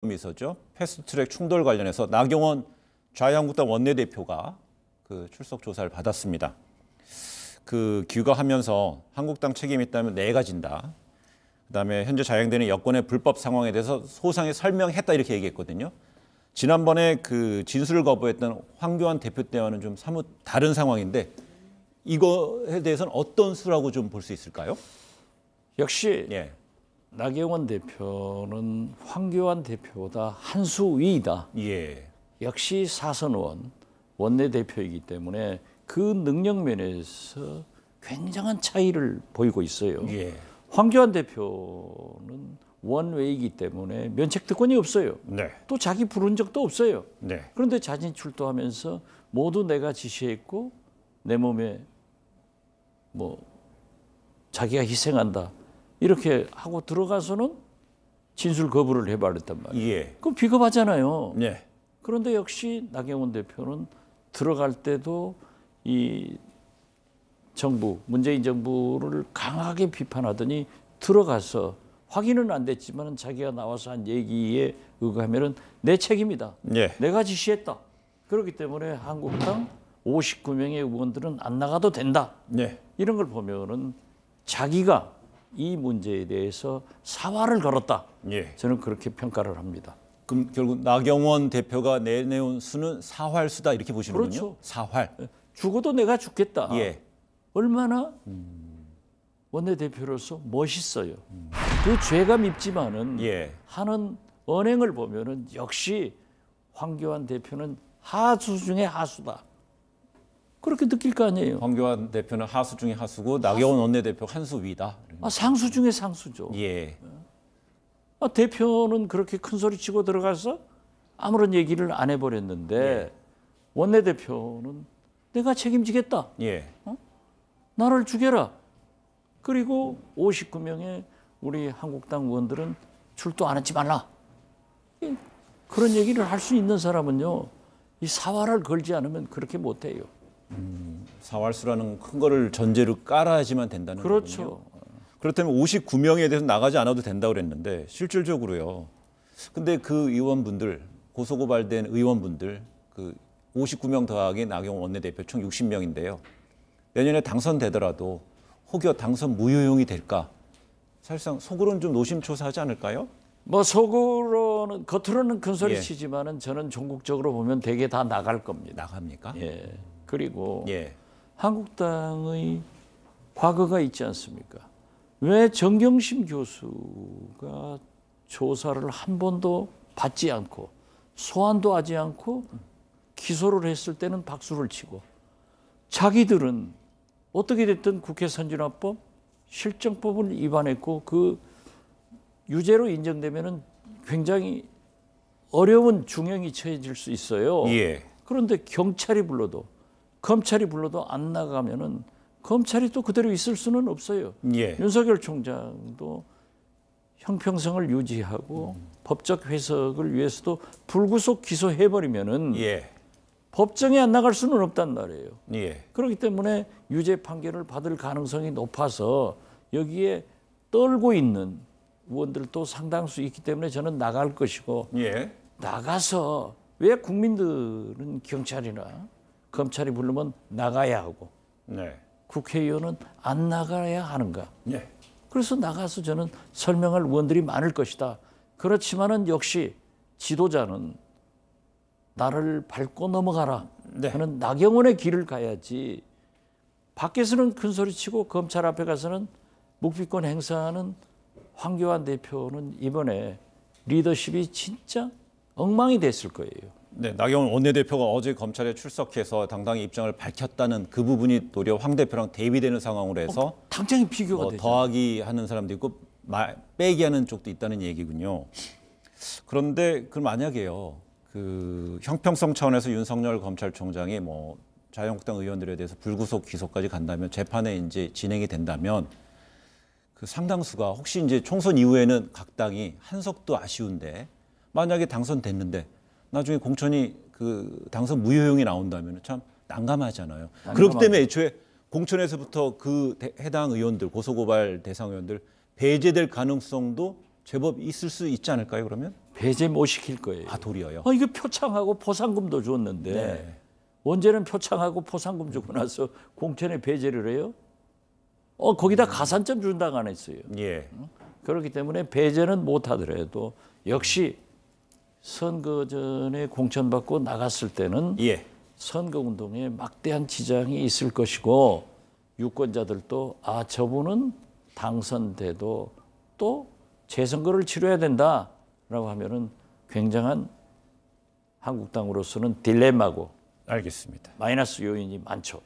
있었죠. 패스트트랙 충돌 관련해서 나경원 자유한국당 원내대표가 그 출석 조사를 받았습니다. 그 귀가하면서 한국당 책임이 있다면 내가 진다. 그다음에 현재 자행되는 여권의 불법 상황에 대해서 소상히 설명했다 이렇게 얘기했거든요. 지난번에 그 진술을 거부했던 황교안 대표 때와는 좀 사뭇 다른 상황인데 이거에 대해서는 어떤 수라고 좀 볼 수 있을까요? 역시 나경원 대표는 황교안 대표보다 한 수 위이다. 역시 사선 의원, 원내대표이기 때문에 그 능력 면에서 굉장한 차이를 보이고 있어요. 황교안 대표는 원외이기 때문에 면책특권이 없어요. 또 자기 부른 적도 없어요. 그런데 자진 출두하면서 모두 내가 지시했고 내 몸에 뭐 자기가 희생한다. 이렇게 하고 들어가서는 진술 거부를 해버렸단 말이에요. 그럼 비겁하잖아요. 그런데 역시 나경원 대표는 들어갈 때도 이 정부, 문재인 정부를 강하게 비판하더니 들어가서 확인은 안 됐지만 자기가 나와서 한 얘기에 의하면 내 책임이다. 내가 지시했다. 그렇기 때문에 한국당 59명의 의원들은 안 나가도 된다. 이런 걸 보면은 자기가 이 문제에 대해서 사활을 걸었다. 저는 그렇게 평가를 합니다. 그럼 결국 나경원 대표가 내놓은 수는 사활수다 이렇게 보시는군요. 그렇죠. 사활. 죽어도 내가 죽겠다. 얼마나 원내대표로서 멋있어요. 그 죄감 있지만은 하는 언행을 보면은 역시 황교안 대표는 하수 중에 하수다. 그렇게 느낄 거 아니에요. 황교안 대표는 하수 중에 하수고 나경원 원내대표 한 수 위다. 상수 중에 상수죠. 대표는 그렇게 큰 소리 치고 들어가서 아무런 얘기를 안 해버렸는데 원내대표는 내가 책임지겠다. 나를 죽여라. 그리고 59명의 우리 한국당 의원들은 출두 안 하지 말라. 그런 얘기를 할 수 있는 사람은요. 이 사활을 걸지 않으면 그렇게 못해요. 사활수라는 큰 거를 전제로 깔아야지만 된다는 거군요. 그렇죠. 그렇다면 59명에 대해서 나가지 않아도 된다고 그랬는데 실질적으로요. 근데 그 의원분들, 고소고발된 의원분들 그 59명 더하기 나경원 원내대표 총 60명인데요. 내년에 당선되더라도 혹여 당선 무효용이 될까? 사실상 속으로는 좀 노심초사하지 않을까요? 뭐 속으로는 겉으로는 큰 소리 치지만은 저는 종국적으로 보면 대개 다 나갈 겁니다. 나갑니까? 그리고 한국당의 과거가 있지 않습니까? 왜 정경심 교수가 조사를 한 번도 받지 않고 소환도 하지 않고 기소를 했을 때는 박수를 치고 자기들은 어떻게 됐든 국회 선진화법 실정법을 위반했고 그 유죄로 인정되면은 굉장히 어려운 중형이 처해질 수 있어요. 그런데 경찰이 불러도 검찰이 불러도 안 나가면은 검찰이 또 그대로 있을 수는 없어요. 윤석열 총장도 형평성을 유지하고 법적 해석을 위해서도 불구속 기소해버리면은 법정에 안 나갈 수는 없단 말이에요. 그렇기 때문에 유죄 판결을 받을 가능성이 높아서 여기에 떨고 있는 의원들도 상당수 있기 때문에 저는 나갈 것이고 나가서 왜 국민들은 경찰이나 검찰이 부르면 나가야 하고 국회의원은 안 나가야 하는가. 그래서 나가서 저는 설명할 의원들이 많을 것이다. 그렇지만은 역시 지도자는 나를 밟고 넘어가라 하는 나경원의 길을 가야지 밖에서는 큰 소리 치고 검찰 앞에 가서는 묵비권 행사하는 황교안 대표는 이번에 리더십이 진짜 엉망이 됐을 거예요. 나경원 원내대표가 어제 검찰에 출석해서 당당히 입장을 밝혔다는 그 부분이 도리어 황 대표랑 대비되는 상황으로 해서 당장이 비교가 되죠. 더하기 하는 사람도 있고 빼기 하는 쪽도 있다는 얘기군요. 그런데 그 만약에요. 그 형평성 차원에서 윤석열 검찰총장이 뭐 자유한국당 의원들에 대해서 불구속 기소까지 간다면 재판에 이제 진행이 된다면 그 상당수가 혹시 이제 총선 이후에는 각 당이 한석도 아쉬운데 만약에 당선됐는데 나중에 공천이 그 당선 무효용이 나온다면 참 난감하잖아요. 그렇기 때문에 애초에 공천에서부터 그 해당 의원들 고소고발 대상 의원들 배제될 가능성도 제법 있을 수 있지 않을까요? 그러면 배제 못 시킬 거예요. 아 도리어요. 이거 표창하고 포상금도 줬는데 네. 언제는 표창하고 포상금 주고 나서 공천에 배제를 해요? 거기다 가산점 준다고 안 했어요. 예. 그렇기 때문에 배제는 못 하더라도 역시 선거 전에 공천받고 나갔을 때는 예. 선거운동에 막대한 지장이 있을 것이고 유권자들도 저분은 당선돼도 또 재선거를 치러야 된다라고 하면은 굉장한 한국당으로서는 딜레마고 알겠습니다. 마이너스 요인이 많죠.